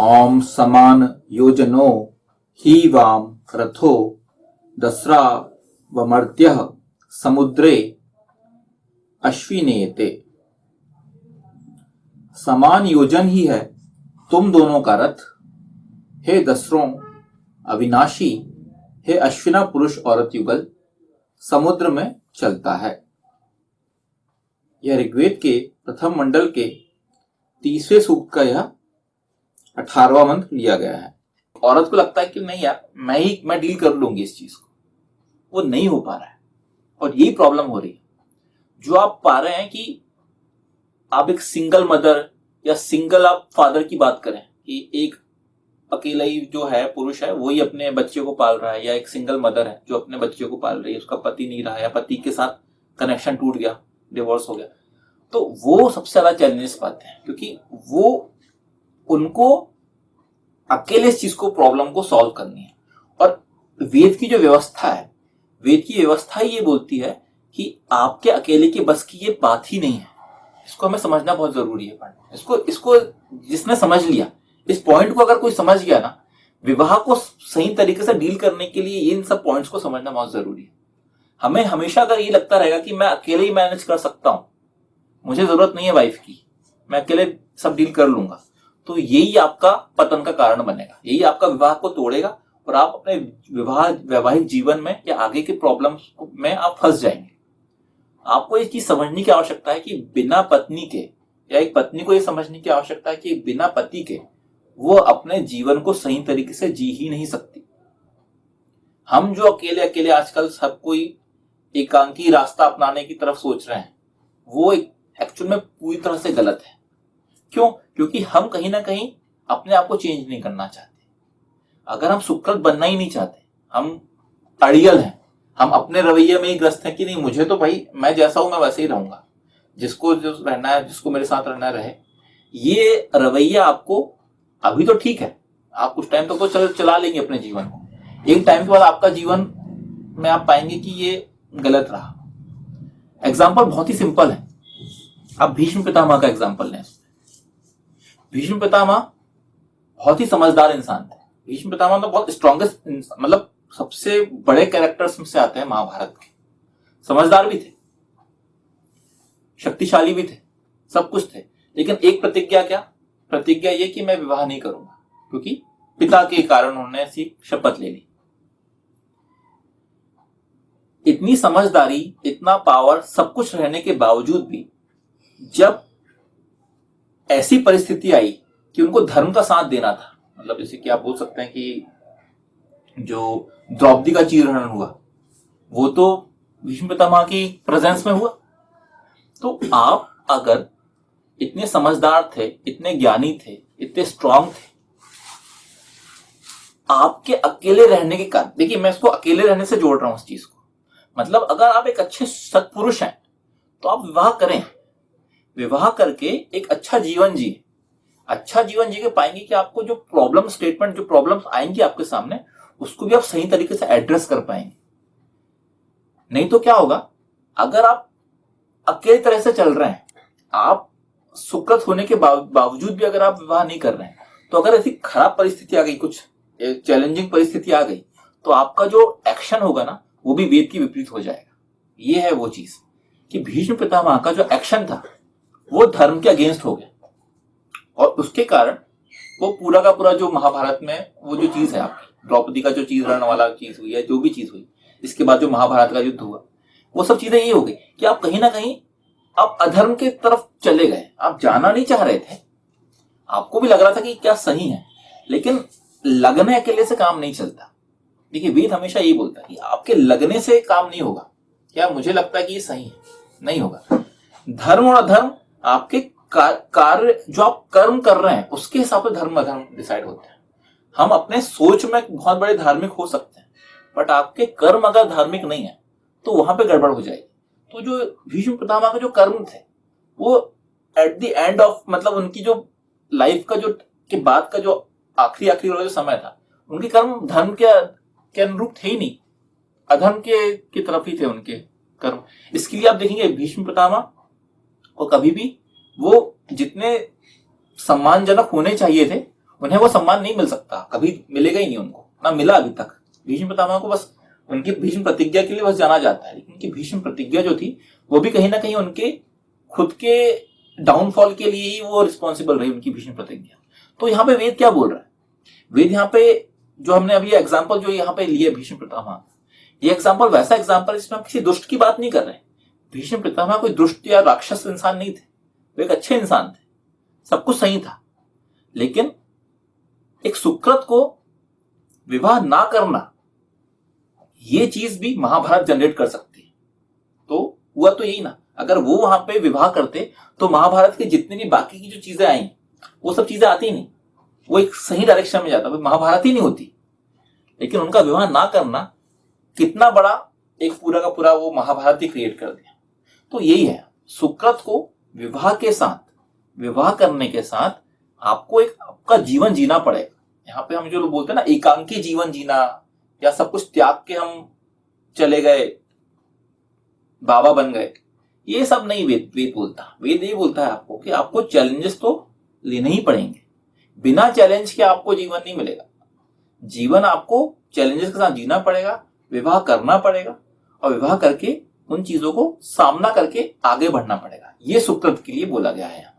ओम समान योजनो ही वाम रथो दस्रा वमर्त्यः समुद्रे अश्विनेते। समान योजन ही है तुम दोनों का रथ, हे दसरों अविनाशी, हे अश्विना पुरुष औरत युगल, समुद्र में चलता है। यह ऋग्वेद के प्रथम मंडल के 30वें सूक्त का यह 18वां मंत्र लिया गया है। औरत को लगता है कि नहीं यार, मैं डील कर लूंगी इस चीज को, वो नहीं हो पा रहा है और यही प्रॉब्लम हो रही है। जो आप पा रहे हैं कि आप एक सिंगल मदर या सिंगल आप फादर की बात करें कि एक अकेला ही जो है पुरुष है वही अपने बच्चे को पाल रहा है, या एक सिंगल मदर है जो अपने बच्चे को पाल रही है, उसका पति नहीं रहा या पति के साथ कनेक्शन टूट गया, डिवोर्स हो गया, तो वो सबसे ज्यादा चैलेंजेस पाते हैं क्योंकि वो उनको अकेले इस चीज को प्रॉब्लम को सॉल्व करनी है। और वेद की जो व्यवस्था है, वेद की व्यवस्था ये बोलती है कि आपके अकेले के बस की ये बात ही नहीं है। इसको हमें समझना बहुत जरूरी है। इसको जिसने समझ लिया, इस पॉइंट को अगर कोई समझ गया ना, विवाह को सही तरीके से डील करने के लिए इन सब पॉइंट्स को समझना बहुत जरूरी है। हमें हमेशा अगर ये लगता रहेगा कि मैं अकेले ही मैनेज कर सकता हूं, मुझे जरूरत नहीं है वाइफ की, मैं अकेले सब डील कर लूंगा, तो यही आपका पतन का कारण बनेगा, यही आपका विवाह को तोड़ेगा और आप अपने वैवाहिक जीवन में या आगे के प्रॉब्लम्स में आप फंस जाएंगे। आपको ये चीज समझने की आवश्यकता है कि बिना पत्नी के, या एक पत्नी को ये समझने की आवश्यकता है कि बिना पति के वो अपने जीवन को सही तरीके से जी ही नहीं सकती। हम जो अकेले अकेले आजकल सब कोई एकांकी रास्ता अपनाने की तरफ सोच रहे हैं, वो एक्चुअल में पूरी तरह से गलत है। क्यों? क्योंकि हम कहीं ना कहीं अपने आप को चेंज नहीं करना चाहते। अगर हम सुकृत बनना ही नहीं चाहते, हम अड़ियल हैं, हम अपने रवैये में ही ग्रस्त हैं कि नहीं, मुझे तो भाई मैं जैसा हूं मैं वैसे ही रहूंगा, जिसको जो रहना है, जिसको मेरे साथ रहना रहे, ये रवैया आपको अभी तो ठीक है, आप कुछ टाइम तक तो चला लेंगे अपने जीवन को। एक टाइम के बाद आपका जीवन में आप पाएंगे कि ये गलत रहा। एग्जाम्पल बहुत ही सिंपल है, आप भीष्म पितामह का एग्जाम्पल लें। भीष्म पितामह बहुत ही समझदार इंसान थे। भीष्म पितामह तो बहुत स्ट्रॉन्गेस्ट, मतलब सबसे बड़े कैरेक्टर्स में से आते हैं महाभारत के। समझदार भी थे, शक्तिशाली भी थे, सब कुछ थे, लेकिन एक प्रतिज्ञा, क्या प्रतिज्ञा? ये कि मैं विवाह नहीं करूंगा, क्योंकि पिता के कारण उन्होंने ऐसी शपथ ले ली। इतनी समझदारी, इतना पावर, सब कुछ रहने के बावजूद भी जब ऐसी परिस्थिति आई कि उनको धर्म का साथ देना था, मतलब जैसे कि आप बोल सकते हैं कि जो द्रौपदी का चीरहरण हुआ वो तो भीष्म पितामह की प्रेजेंस में हुआ। तो आप अगर इतने समझदार थे, इतने ज्ञानी थे, इतने स्ट्रांग थे, आपके अकेले रहने के कारण, देखिए मैं इसको अकेले रहने से जोड़ रहा हूं इस चीज को, मतलब अगर आप एक अच्छे सत्पुरुष हैं तो आप विवाह करें, विवाह करके एक अच्छा जीवन जिए। अच्छा जीवन जी के पाएंगे कि आपको जो प्रॉब्लम स्टेटमेंट, जो प्रॉब्लम्स आएंगी आपके सामने, उसको भी आप सही तरीके से एड्रेस कर पाएंगे। नहीं तो क्या होगा, अगर आप अकेले तरह से चल रहे हैं, आप सुकृत होने के बावजूद भी अगर आप विवाह नहीं कर रहे हैं, तो अगर ऐसी खराब परिस्थिति आ गई, कुछ चैलेंजिंग परिस्थिति आ गई, तो आपका जो एक्शन होगा ना, वो भी वेद की विपरीत हो जाएगा। ये है वो चीज कि भीष्म पितामह का जो एक्शन था वो धर्म के अगेंस्ट हो गया, और उसके कारण वो पूरा का पूरा जो महाभारत में वो जो चीज है, आपकी द्रौपदी का जो चीज रहने वाला चीज हुई है, जो भी चीज हुई, इसके बाद जो महाभारत का युद्ध हुआ, वो सब चीजें ये हो गई कि आप कहीं ना कहीं आप अधर्म के तरफ चले गए। आप जाना नहीं चाह रहे थे, आपको भी लग रहा था कि क्या सही है, लेकिन लगने अकेले से काम नहीं चलता। देखिए वेद हमेशा यही बोलता है कि आपके लगने से काम नहीं होगा, क्या मुझे लगता है कि ये सही है, नहीं होगा। धर्म और अधर्म आपके कार्य, जो आप कर्म कर रहे हैं उसके हिसाब से धर्म अधर्म डिसाइड होते हैं। हम अपने सोच में बहुत बड़े धार्मिक हो सकते हैं, बट आपके कर्म अगर धार्मिक नहीं है तो वहां पे गड़बड़ हो जाएगी। तो जो भीष्म पितामह के जो कर्म थे, वो एट द एंड ऑफ, मतलब उनकी जो लाइफ का जो के बाद का जो आखिरी वाला जो समय था, उनके कर्म धर्म के अनुरूप थे ही नहीं, अधर्म की तरफ ही थे उनके कर्म। इसके लिए आप देखेंगे भीष्म पितामह को कभी भी वो जितने सम्मानजनक होने चाहिए थे उन्हें वो सम्मान नहीं मिल सकता, कभी मिलेगा ही नहीं उनको, ना मिला अभी तक। भीष्म पितामह को बस उनकी भीष्म प्रतिज्ञा के लिए बस जाना जाता है, लेकिन उनकी भीष्म प्रतिज्ञा जो थी वो भी कहीं ना कहीं उनके खुद के डाउनफॉल के लिए ही वो रिस्पॉन्सिबल रही, उनकी भीष्म प्रतिज्ञा। तो यहाँ पे वेद क्या बोल रहा है? वेद यहाँ पे जो हमने अभी एग्जाम्पल जो यहाँ पे लिए भीष्म पितामह, ये एग्जाम्पल वैसा एग्जाम्पल जिसमें हम किसी दुष्ट की बात नहीं कर रहे। भीष्म पितामह कोई दुष्ट या राक्षस इंसान नहीं थे, वो एक अच्छे इंसान थे, सब कुछ सही था। लेकिन एक सुकृत को विवाह ना करना, ये चीज भी महाभारत जनरेट कर सकती है। तो हुआ तो यही ना, अगर वो वहां पे विवाह करते तो महाभारत के जितनी भी बाकी की जो चीजें आई वो सब चीजें आती नहीं, वो एक सही डायरेक्शन में जाता, महाभारत ही नहीं होती। लेकिन उनका विवाह ना करना कितना बड़ा एक पूरा का पूरा वो महाभारत ही क्रिएट कर दिया। तो यही है, सुकृत को विवाह के साथ, विवाह करने के साथ आपको एक आपका जीवन जीना पड़ेगा। यहाँ पे हम जो लोग बोलते हैं ना एकांकी जीवन जीना, या सब कुछ त्याग के हम चले गए, बाबा बन गए, ये सब नहीं वेद बोलता। वेद ये बोलता है आपको कि आपको चैलेंजेस तो लेने ही पड़ेंगे, बिना चैलेंज के आपको जीवन नहीं मिलेगा। जीवन आपको चैलेंजेस के साथ जीना पड़ेगा, विवाह करना पड़ेगा, और विवाह करके उन चीजों को सामना करके आगे बढ़ना पड़ेगा। ये सुकृत के लिए बोला गया है।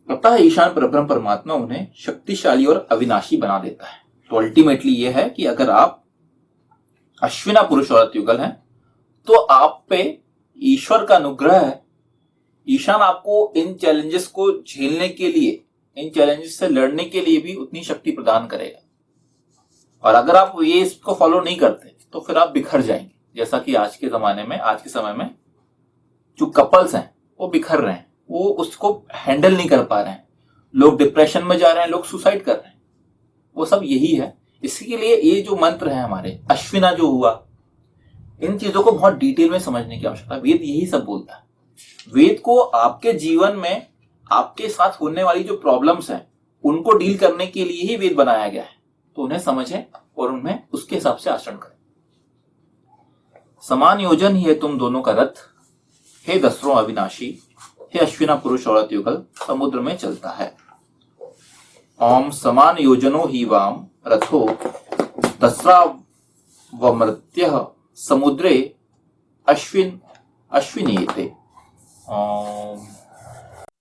अतः ईशान परब्रह्म परमात्मा उन्हें शक्तिशाली और अविनाशी बना देता है। तो अल्टीमेटली ये है कि अगर आप अश्विना पुरुष औरत युगल हैं तो आप पे ईश्वर का अनुग्रह है। ईशान आपको इन चैलेंजेस को झेलने के लिए, इन चैलेंजेस से लड़ने के लिए भी उतनी शक्ति प्रदान करेगा। और अगर आप ये इसको फॉलो नहीं करते तो फिर आप बिखर जाएंगे, जैसा कि आज के जमाने में, आज के समय में जो कपल्स हैं वो बिखर रहे हैं, वो उसको हैंडल नहीं कर पा रहे हैं, लोग डिप्रेशन में जा रहे हैं, लोग सुसाइड कर रहे हैं। वो सब यही है। इसी के लिए ये जो मंत्र है हमारे अश्विना जो हुआ, इन चीजों को बहुत डिटेल में समझने की आवश्यकता है। वेद यही सब बोलता है। वेद को आपके जीवन में आपके साथ होने वाली जो प्रॉब्लम्स हैं उनको डील करने के लिए ही वेद बनाया गया है। तो उन्हें समझें और उनमें उसके हिसाब से आचरण करें। समान योजन ही है तुम दोनों का रथ, हे दसरों अविनाशी, हे अश्विना पुरुष औरत युगल, समुद्र में चलता है। ओम समान योजनो ही वाम रथो दसरा वमृत्य समुद्रे अश्विनीयते।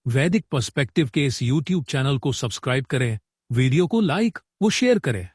वैदिक पर्सपेक्टिव के इस YouTube चैनल को सब्सक्राइब करें, वीडियो को लाइक व शेयर करें।